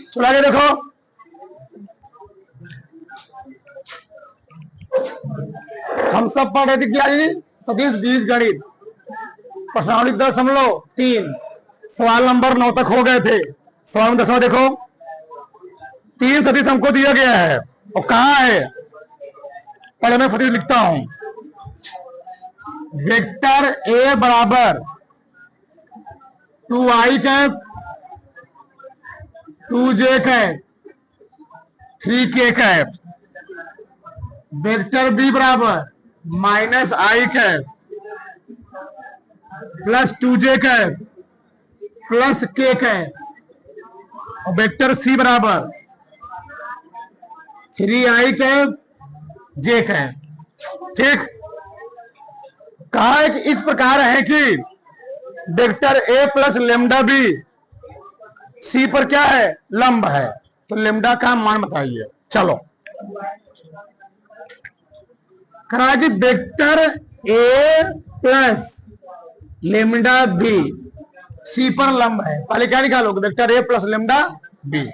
चलो आगे देखो, हम सब पढ़ रहे थे क्या जी, सदिश बीजगणित प्रश्नावली 10.3 सवाल नंबर 9 तक हो गए थे। सवाल नंबर 10 देखो, 3 सदिश हमको दिया गया है और कहाँ है, पहले मैं फटीक लिखता हूं। वेक्टर ए बराबर 2i cap 2j cap 3k cap, vector B बराबर -i cap plus 2j cap plus k cap, और वेक्टर सी बराबर 3i कैप j कैप। ठीक, कहा है कि इस प्रकार है कि vector A plus lambda B C पर क्या है, लंब है। तो लेमडा का मान बताइए। चलो, कहा कि vector A plus lambda B C पर लंब है। पहले क्या निकालोगे, vector A plus lambda B.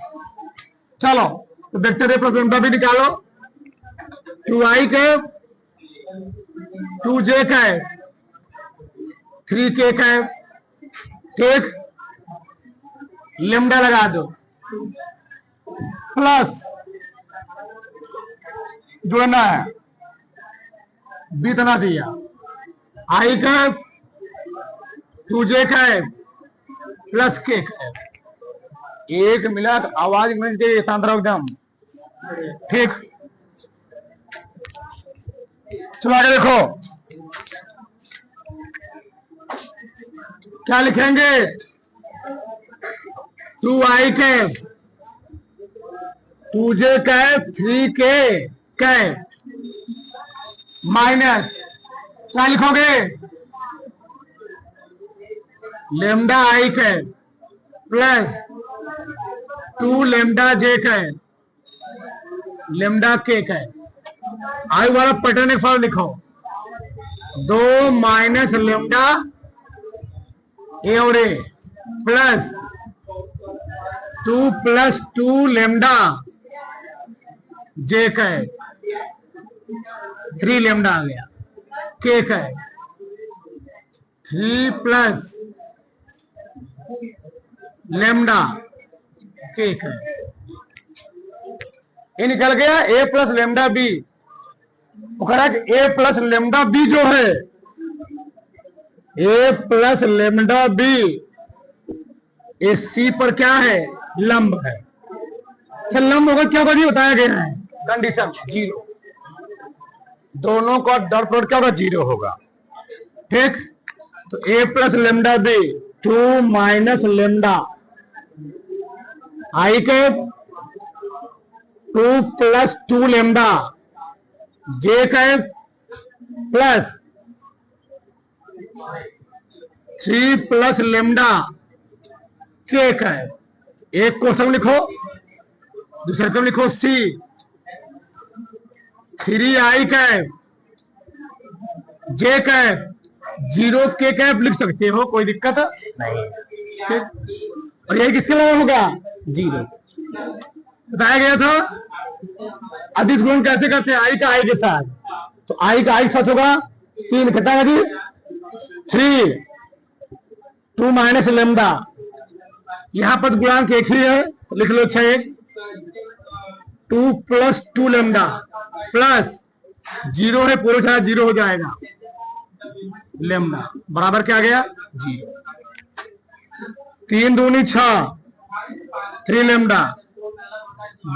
चलो, तो vector A plus lambda B निकालो। 2i cap 2j cap 3k cap, ठीक, लेमडा लगा दो प्लस जोड़ना है, बीतना दिया, i cap 2j cap plus k cap. एक मिनट आवाज मिल गई शांत रहो एकदम। ठीक, चलो आगे देखो क्या लिखेंगे, 2i cap 2j cap 3k cap minus क्या लिखोगे, lambda i cap plus 2 lambda j cap lambda k cap. I वाला पैटर्न एक फॉर्म लिखो, 2 माइनस लेमडा ए और ए plus 2 plus 2 lambda J cap 3 lambda आ गया, के cap 3 plus lambda K cap. ये निकल गया ए प्लस लेमडा बी। ए प्लस लेमडा बी जो है, ए प्लस लेमडा बी ए सी पर क्या है, लंब है। अच्छा, लंब होगा क्या होगा, बताया गया है कंडीशन 0, दोनों का डॉट प्रोडक्ट क्या होगा, 0 होगा। ठीक, तो A plus lambda B 2 minus lambda I cap 2 plus 2 lambda J cap plus 3 plus lambda K cap. एक क्वेश्चन लिखो, दूसरे को लिखो सी 3i कैप जे कैप 0 के कैप लिख सकते हो, कोई दिक्कत नहीं। ठीक, और यही किसके लिए होगा, 0 बताया गया था। अधिक गुण कैसे करते हैं, आई का आई के साथ, तो आई का आई के साथ होगा 3, कितना है जी 3 2 माइनस लेमडा, यहां पर गुणांक एक ही है तो लिख लो 6 2 प्लस 2 लेमडा प्लस 0 है, पूरे साथ 0 हो जाएगा, लेमडा बराबर क्या आ गया 0। 3 दूनी 6 3 लेमडा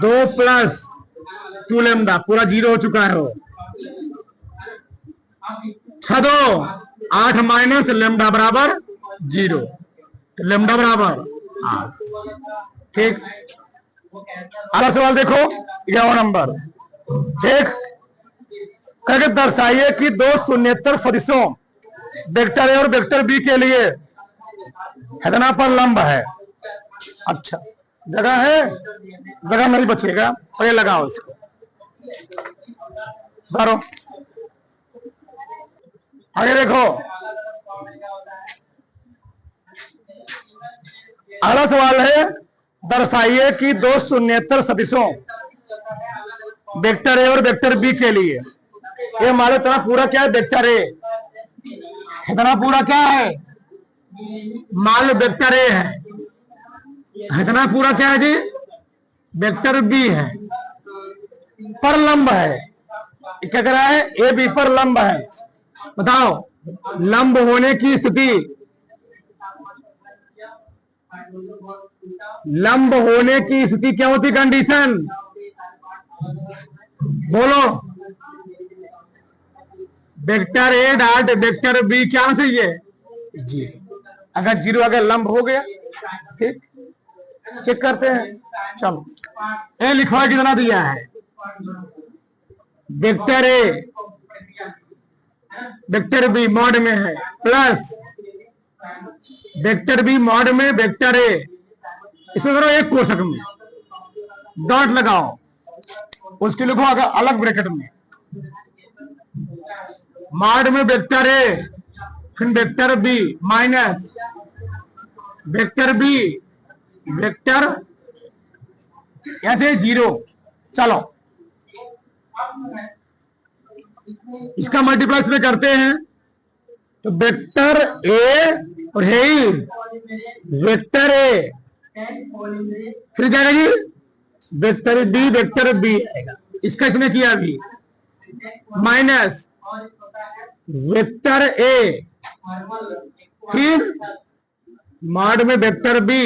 2 प्लस 2 लेमडा पूरा 0 हो चुका है। 6 2 8 माइनस लेमडा बराबर 0, तो लेमडा बराबर 8। ठीक, अगला सवाल देखो 11 नंबर। ठीक, करके दर्शाइए कि दो शून्येतर सदिशों वेक्टर ए और वेक्टर बी के लिए हेदना पर लंब है। अच्छा, जगह है, जगह नहीं बचेगा, और ये लगाओ इसको, धरो। आगे देखो, अगला सवाल है दर्शाइए कि दो शून्येतर सदिशों वेक्टर ए और वेक्टर बी के लिए, ये हमारे इतना पूरा क्या है, वेक्टर ए, इतना पूरा क्या है, मान लो वेक्टर ए है, इतना पूरा क्या है जी, वेक्टर बी है, पर लंब है, क्या कर रहा है, ए बी पर लंब है। बताओ लंब होने की स्थिति, लंब होने की स्थिति क्या होती, कंडीशन बोलो, vector A dot vector B क्या होना चाहिए, जीरो। अगर जीरो अगर लंब हो गया, ठीक, चेक करते हैं। चलो ए लिखो कितना दिया है, vector A vector B mod में है, प्लस वेक्टर बी मॉड में वेक्टर ए, इसमें करो एक कोष्ठक में डॉट लगाओ, उसके लिखो अगर अलग ब्रैकेट में, मॉड में वेक्टर ए फिर vector B minus vector B vector ऐसे जीरो। चलो इसका मल्टीप्लाई इसमें करते हैं तो वेक्टर ए और है वेक्टर ए, फिर क्या जी वेक्टर बी आएगा, इसका इसमें किया अभी माइनस वेक्टर ए, फिर मॉड में वेक्टर बी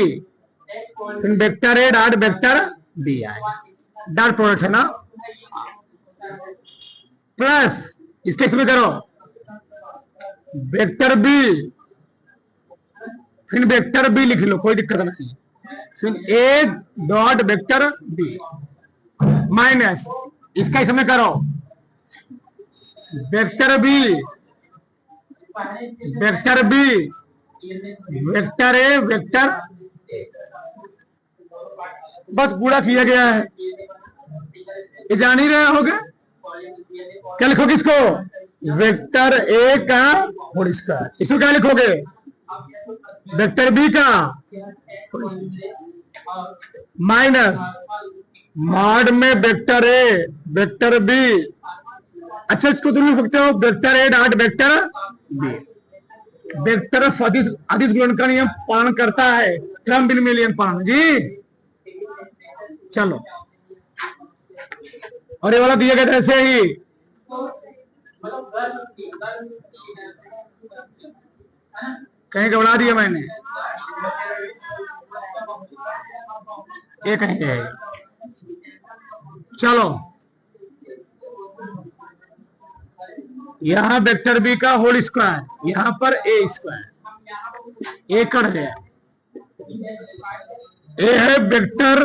फिर vector A dot vector B आएगा, डॉट प्रोडक्ट है ना, प्लस इसके इसमें करो वेक्टर बी फिर वेक्टर बी लिख लो, कोई दिक्कत नहीं, फिर A dot vector B minus इसका इसमें करो vector B vector B vector A vector, बस गुणा किया गया है, ये जान ही रहे होगे। क्या लिखोगे इसको, वेक्टर ए का होल स्क्वायर, इसको क्या लिखोगे, वेक्टर बी का माइनस मॉड में वेक्टर ए वेक्टर बी, अच्छा इसको तुम लिख सकते हो vector A dot vector B. Vector अदिश गुणन का नियम पालन करता है, क्रम बिनविलियन पालन जी। चलो और ये वाला दिया गया ऐसे ही, कहीं घबरा दिया मैंने, ये कहीं है, चलो यहां वेक्टर बी का होल स्क्वायर, यहां पर ए स्क्वायर, ए कट गया, ए है वेक्टर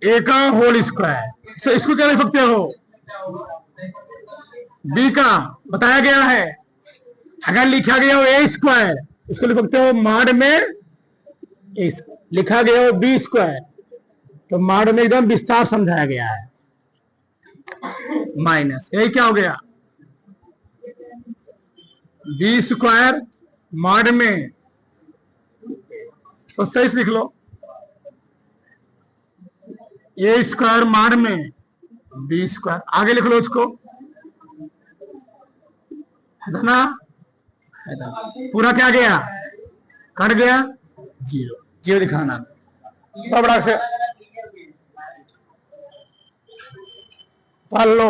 ए का होल स्क्वायर, तो इसको क्या लिख सकते हो, बी का बताया गया है, अगर लिखा गया हो ए स्क्वायर इसको लिख सकते हो मॉड में ए, लिखा गया हो बी स्क्वायर तो मॉड में एकदम विस्तार समझाया गया है, माइनस यही क्या हो गया, बी स्क्वायर मॉड में, तो सही से लिख लो ए स्क्वायर मॉड में बी स्क्वायर, आगे लिख लो उसको, है ना, पूरा क्या गया, कट गया, जीरो, जीरो दिखाना, तो बड़ा से लो,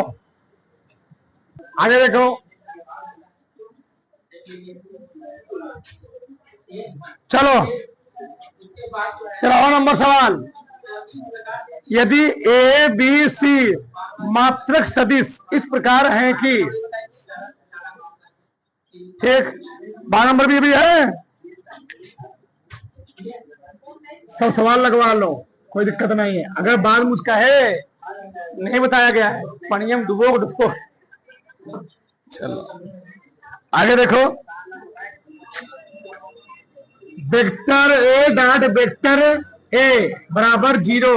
आगे देखो, चलो 13वां नंबर सवाल, यदि ए बी सी मात्रक सदिश इस प्रकार हैं कि, ठीक, 12 नंबर भी है, सब सवाल लगवा लो, कोई दिक्कत नहीं है, अगर बाद मुझका है नहीं बताया गया है पनियम डुबो डुबो। चलो आगे देखो, vector A dot vector A बराबर zero,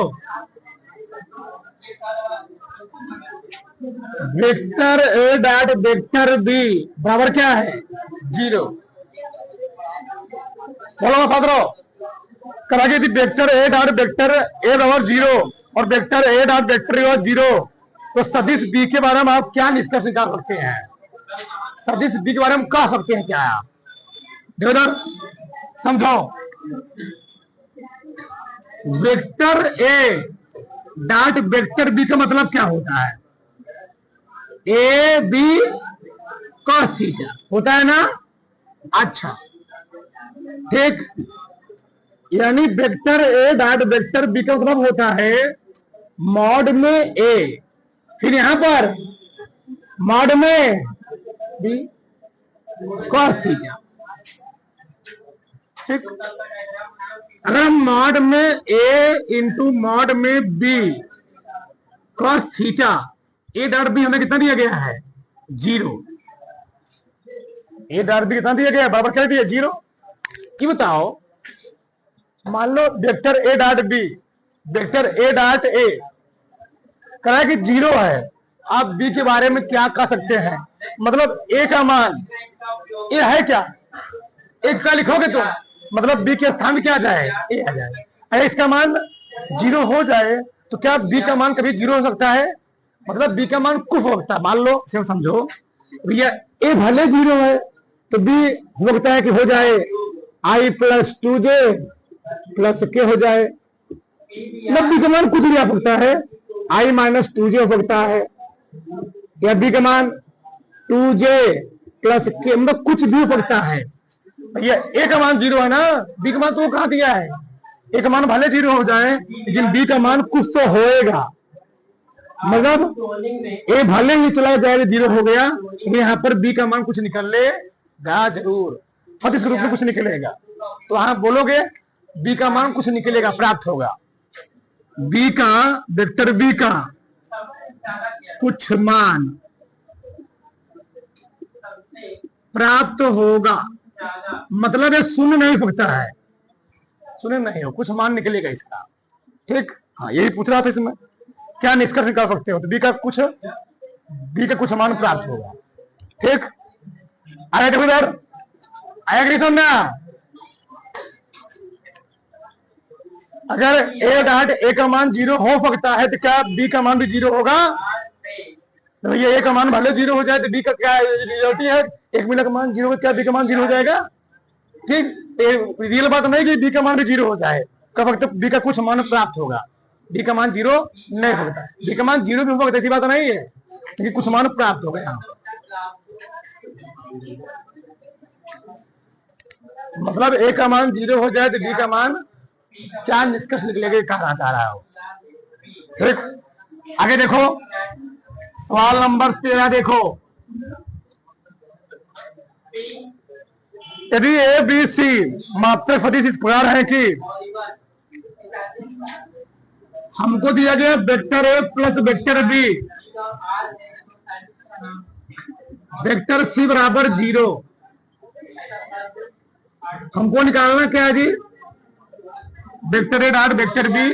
vector A dot vector B बराबर क्या है, जीरो। बोलो बता दो, करा कि vector A dot vector A बराबर 0 और वेक्टर ए डॉट वेक्टर बराबर 0, तो सदिश बी के बारे में आप क्या निष्कर्ष निकाल सकते हैं? सदिश बी के बारे में कह सकते हैं क्या आप? देखो इधर समझो, vector A dot vector B का मतलब क्या होता है? ए बी कॉस थीटा होता है ना। अच्छा ठीक, यानी vector A dot vector B का मतलब होता है मॉड में ए, फिर यहां पर मॉड में बी कॉस थीटा। ठीक, अगर हम मॉड में ए इंटू मॉड में B cos theta, A dot B हमें कितना दिया गया है? 0। ए डॉट बी कितना दिया गया है? बराबर क्या दिया? 0। ये बताओ, मान लो vector A dot B, vector A dot A कहा है कि 0 है, आप बी के बारे में क्या कह सकते हैं? मतलब ए का मान ए है क्या? एक का लिखोगे तो मतलब बी के स्थान में क्या आ जाए? ए आ जाए। अरे इसका मान 0 हो जाए तो क्या बी का मान कभी 0 हो सकता है? मतलब बी का मान कुछ हो सकता है। मान लो से समझो भैया ए भले 0 है तो बी हो सकता है कि हो जाए आई प्लस 2j प्लस के हो जाए। मतलब बी का मान कुछ भी आ सकता है, आई माइनस 2j हो सकता है, या बी का मान 2j प्लस के, मतलब कुछ भी हो सकता है। भैया ए का मान 0 है ना, बी का मान तो कहा दिया है? ए का मान भले 0 हो जाए लेकिन बी का मान कुछ तो होएगा। मतलब ए भले ही चला जाए 0 हो गया, यहाँ पर बी का मान कुछ निकलेगा जरूर, सदिश रूप में कुछ निकलेगा। तो आप बोलोगे बी का मान कुछ निकलेगा, प्राप्त होगा। बी का वेक्टर बी का कुछ मान प्राप्त होगा, मतलब ये शून्य नहीं सकता है, शून्य नहीं हो, कुछ मान निकलेगा इसका। ठीक, हाँ यही पूछ रहा था इसमें क्या निष्कर्ष निकाल सकते हो? तो बी का कुछ मान प्राप्त होगा। ठीक, आया देखो इधर, आया कि समझना? अगर ए डॉट ए का मान 0 हो सकता है तो क्या बी का मान भी 0 होगा? तो भैया ए का मान भले 0 हो जाए तो बी का क्या रियलिटी है? एक मिनट का मान 0 हो, क्या बी का मान 0 हो जाएगा? ठीक, रियल बात नहीं कि बी का मान भी 0 हो जाए, कब वक्त बी का कुछ मान प्राप्त होगा। बी का मान 0 नहीं होता, बी का मान 0 भी हो सकता, ऐसी बात नहीं है, लेकिन कुछ मान प्राप्त होगा यहाँ। मतलब ए का मान 0 हो जाए तो बी का मान क्या निष्कर्ष निकलेगा, कहना चाह रहा हो। ठीक, आगे देखो सवाल नंबर 13 देखो, यदि ए बी सी मात्रक सदिश इस प्रकार है कि हमको दिया गया vector A plus vector B, vector C बराबर 0, हमको निकालना क्या है जी? Vector A dot vector B,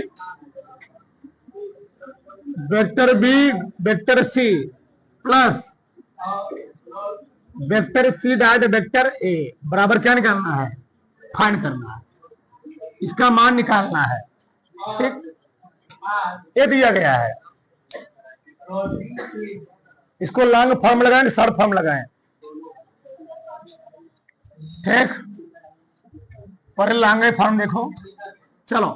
vector B vector C plus vector C dot vector A बराबर क्या निकालना है? फाइंड करना है, इसका मान निकालना है। ठीक, ये दिया गया है, इसको लॉन्ग फॉर्म लगाएं, शॉर्ट फॉर्म लगाएं। ठीक, पर लॉन्ग फॉर्म देखो, चलो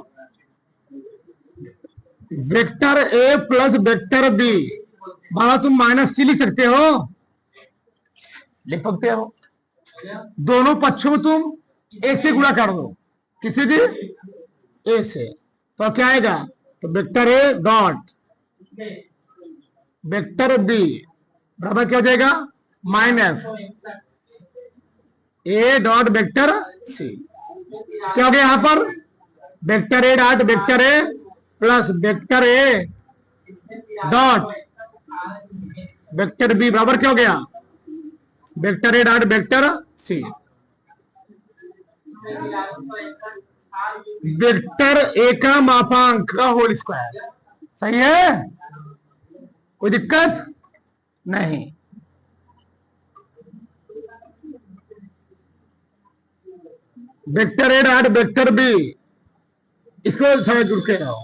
vector A plus vector B, माना तुम माइनस सी लिख सकते हो, लिख सकते हो, दोनों पक्षों में तुम ए से गुणा कर दो, किसी जी? ए से, तो क्या आएगा? तो vector A dot vector B बराबर क्या हो जाएगा? Minus A dot vector C. क्या हो गया यहां पर? Vector A dot vector A plus vector A dot vector B बराबर क्या हो गया? Vector A dot vector C. Vector A का मापांक का होल स्क्वायर, सही है, कोई दिक्कत नहीं। Vector A dot vector B इसको समझ जुड़ के रहो,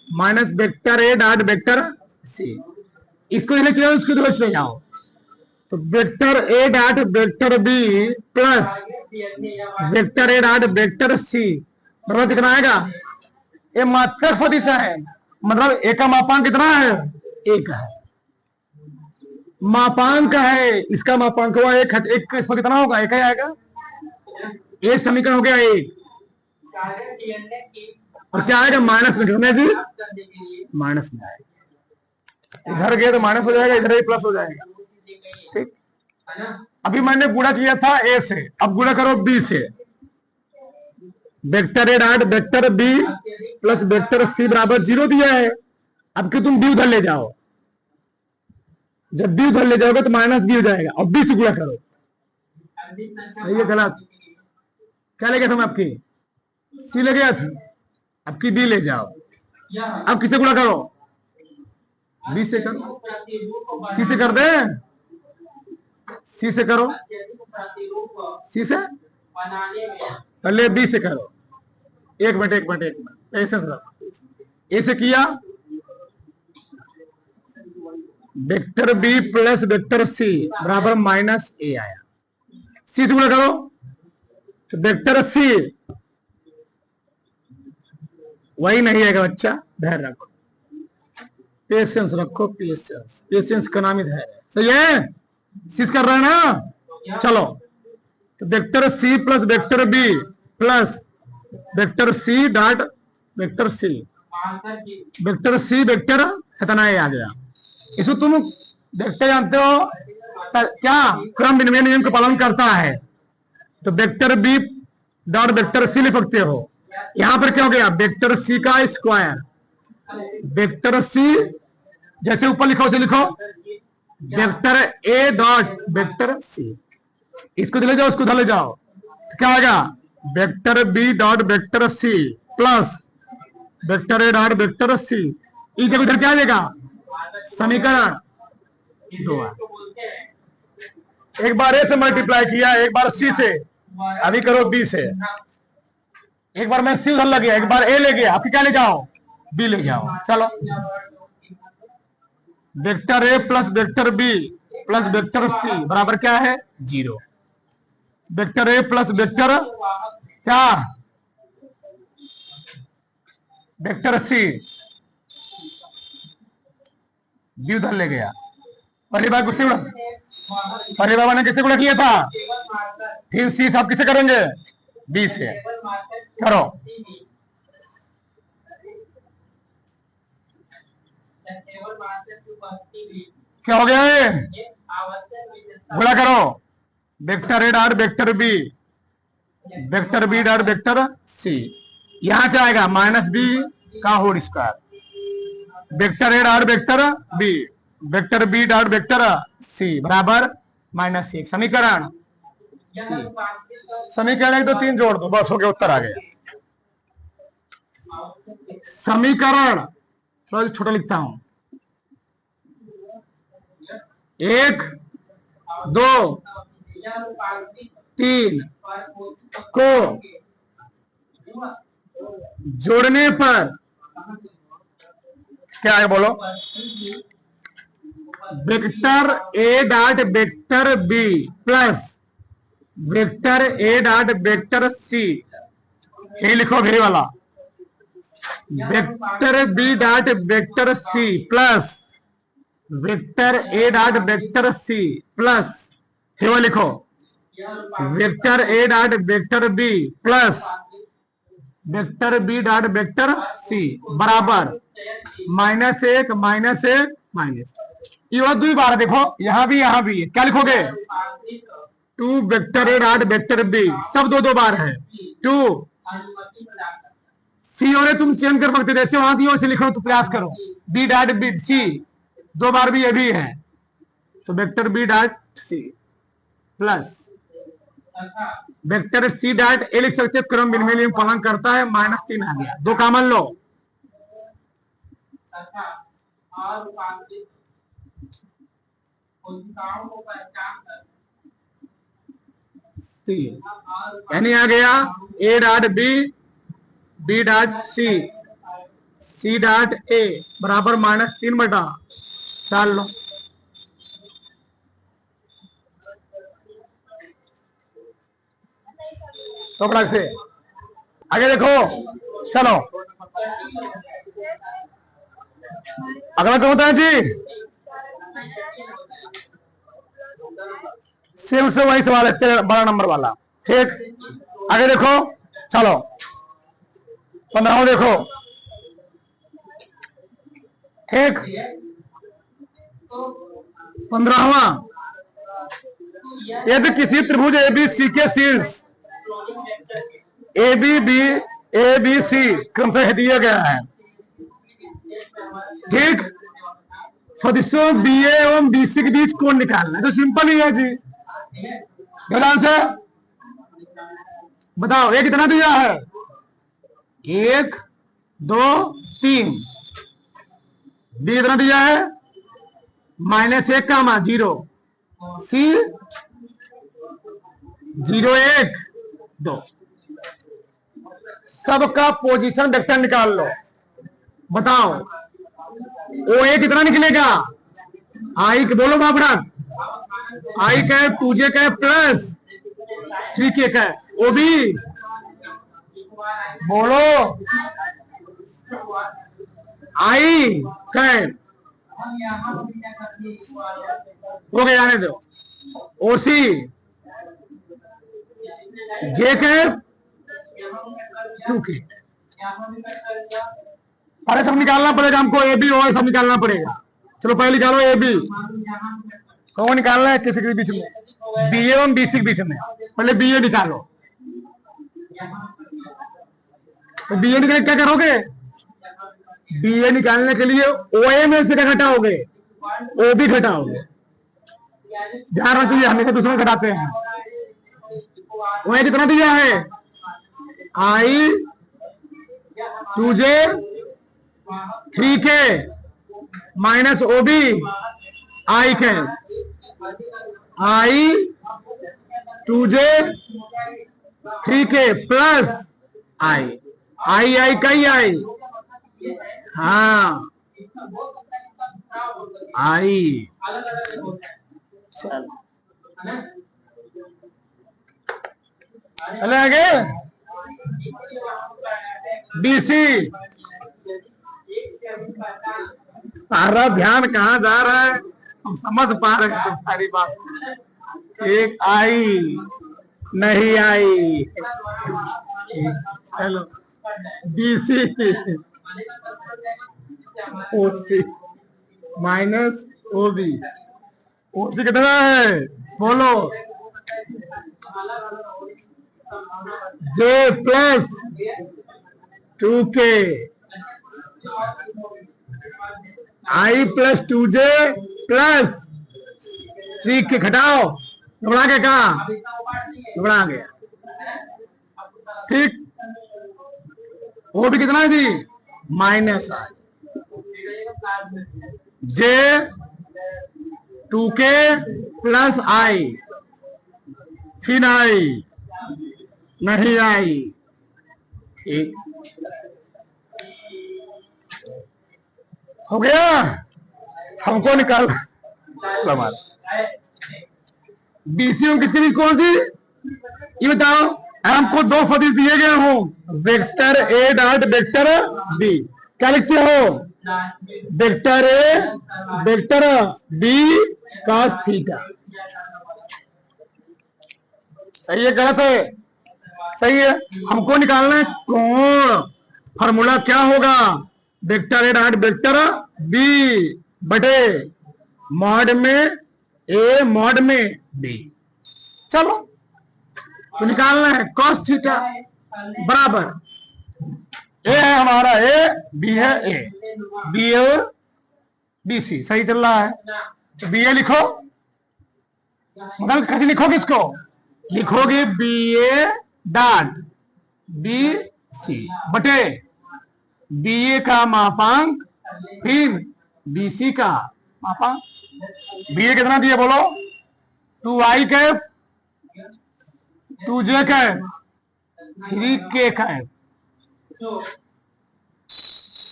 minus vector A dot vector C, इसको इधर चले उसको इधर चले जाओ, तो vector A dot vector B plus vector A dot vector C बराबर कितना आएगा, ये मात्रक सदिश है, मतलब ए का मापांक कितना है, एक है, मापांक है, इसका मापांक हुआ एक, एक इसमें कितना होगा, एक ही आएगा, ये समीकरण हो गया एक, और क्या आएगा माइनस में, कितने जी माइनस में आएगा, इधर गया तो माइनस हो जाएगा, इधर ही प्लस हो जाएगा, ठीक। अभी मैंने गुणा किया था ए से, अब गुणा करो बी से, vector A dot vector B plus vector C बराबर 0 दिया है, अब कि तुम बी उधर ले जाओ, जब बी उधर ले जाओगे तो माइनस बी हो जाएगा, और बी से गुणा करो, सही है गलत, क्या ले गया था मैं आपकी, सी ले गया था, अब की बी ले जाओ, अब किसे गुणा करो, बी से करो, सी से कर दे, सी से करो, सी से पहले बी से करो, एक मिनट पेशेंस रखो, ए से किया, vector B plus vector C बराबर माइनस ए आया, सी से गुणा करो, तो वेक्टर सी वही नहीं आएगा बच्चा, धैर्य रखो, पेशेंस रखो, पेशेंस का नाम ही धैर्य है, सही है, सीस कर रहे हैं ना, चलो, तो vector C plus vector B plus vector C dot vector C, vector C vector कितना आ गया, इसको तुम वेक्टर जानते हो क्या, क्रम विनिमय नियम का पालन करता है, तो vector B dot vector C लिख सकते हो, यहां पर क्या हो गया, वेक्टर सी का स्क्वायर, वेक्टर सी जैसे ऊपर लिखो उसे लिखो, vector A dot vector C, इसको ले जाओ उसको ले जाओ, तो क्या आएगा, vector B dot vector C plus vector A dot vector C, जब इधर क्या आ जाएगा, समीकरण 2, एक बार ए से मल्टीप्लाई किया, एक बार सी से, अभी करो बी से, एक बार मैं सी उधर लग गया, एक बार ए ले गया, आपकी क्या ले जाओ, बी ले जाओ, चलो, vector A plus vector B plus vector C बराबर क्या है 0, वेक्टर ए प्लस वेक्टर क्या, वेक्टर सी, बी उधर ले गया, पहली बार किससे पहली बार मैंने किससे गुणा किया था, फिर सी आप किसे करेंगे, बी से करो, क्या हो गया है, गुणा करो, vector A dot vector B dot vector C, यहां क्या आएगा माइनस बी का whole square, vector A dot vector B dot vector C बराबर माइनस 1, समीकरण समीकरण 1 2 3 जोड़ दो, बस हो गया, उत्तर आ गया, समीकरण थोड़ा छोटा लिखता हूं, 1 2 3 को जोड़ने पर क्या है बोलो, vector A dot vector B plus vector A dot vector C, ये लिखो घेरे वाला, vector B dot vector C plus vector A dot vector C plus, हे लिखो, vector A dot vector B plus vector B dot vector C बराबर -1 -1 minus, ये 2 बार देखो, यहां भी है, क्या लिखोगे, 2 vector A dot vector B, सब 2 बार है, 2 सी और तुम चेंज कर सकते, जैसे वहां दिए वैसे लिखो, तो प्रयास करो, बी डॉट बी सी 2 बार भी ये भी है, तो vector B dot C plus vector C dot A लिख सकते, क्रम विनिमय नियम पालन करता है, -3 आ गया, 2 कॉमन लो, यानी आ गया A dot B B dot C dot A बराबर -3/4 लो। तो फटाक से आगे देखो, चलो अगला क्या होता है जी? सेम से वही सवाल है, 12 नंबर वाला। ठीक, आगे देखो, चलो 15 देखो। ठीक, 15वां, यदि किसी त्रिभुज ABC के शीर्ष ABC क्रमशः दिया गया है। ठीक, सदिशों BA एवं BC के बीच कोण निकालना है। तो सिंपल ही है जी, ध्यान से बताओ। ये कितना दिया है? 1 2 3। बी कितना दिया है? -1, 0। सी 0 1 2। सबका पोजीशन वेक्टर निकाल लो। बताओ OA कितना निकलेगा? आई के बोलो बाबरा, आई का 2J का प्लस 3K का। OB बोलो, आई का हो गया, जाने दो। OC J का 2K। अरे सब निकालना पड़ेगा हमको, AB और सब निकालना पड़ेगा। चलो पहले निकालो AB। कौन निकालना है? किसी के बीच में, BA और BC के बीच में। पहले BA निकालो। तो BA निकालने क्या करोगे? BA निकालने के लिए OA में से क्या घटाओगे? OB घटाओगे। ध्यान रखना चाहिए, हमेशा दूसरे में घटाते हैं। OA कितना दिया है? I 2J 3K minus OB I के। I 2J 3K plus I कई आई? हाँ I। चले आगे। BC, सारा ध्यान कहाँ जा रहा है? हम समझ पा रहे हैं तुम्हारी बात। एक आई नहीं आई। चलो BC OC minus OB। OC कितना है बोलो? J plus 2K I plus 2J plus 3K घटाओ, घबरा के कहा? घबरा गया। ठीक, वो भी कितना है जी? Minus J 2K plus I, फिर आई नहीं आई। ठीक हो गया, हमको निकाल। BC में किसी भी कौन सी ये बताओ। हमको 2 सदिश दिए गए हो, vector A dot vector B। क्या लिखते हो? Vector A vector B cos theta. सही है गलत है? सही है। हमको निकालना है कोण। फॉर्मूला क्या होगा? Vector A dot vector B बटे मॉड में A मॉड में B। चलो तो निकालना है cos थीटा बराबर A है हमारा A, B है A, B और BC। सही चल रहा है तो BA लिखो। मतलब कैसे लिखोगे इसको? लिखोगे BA डॉट BC बटे BA का मापांक फिर BC का मापांक। BA कितना दिया बोलो? 2I cap 2J cap 3K cap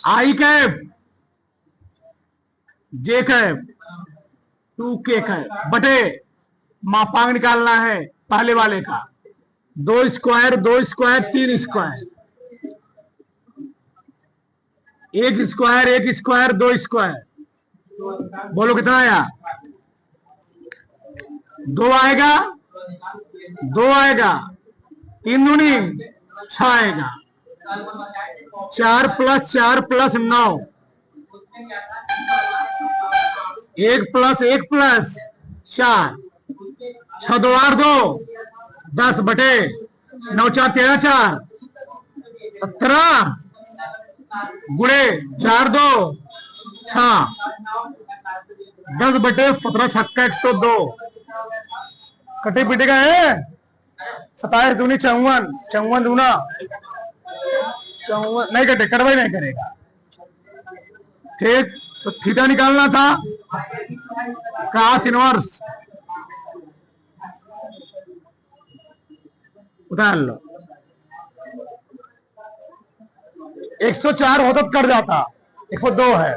I cap J cap 2k cap बटे मापांक निकालना है पहले वाले का, 2 square 2 square 3 square, 1 square 1 square 2 square, बोलो कितना आया? 2 आएगा, 2 आएगा, 3 दूनी 6 आएगा, 4 प्लस 9, 1 प्लस 4, 6 2 8 2 10 बटे 9 4 13 4 17 गुणे 4 2 6 10 बटे 17 छक्का 102 कटे पिटे का है। 27 दूनी 54, 54 दूना 54 नहीं कटे, कटवाई नहीं करेगा। ठीक, तो थीटा निकालना था, cos इनवर्स उतार लो। 104 होता तो कट जाता, 102 है।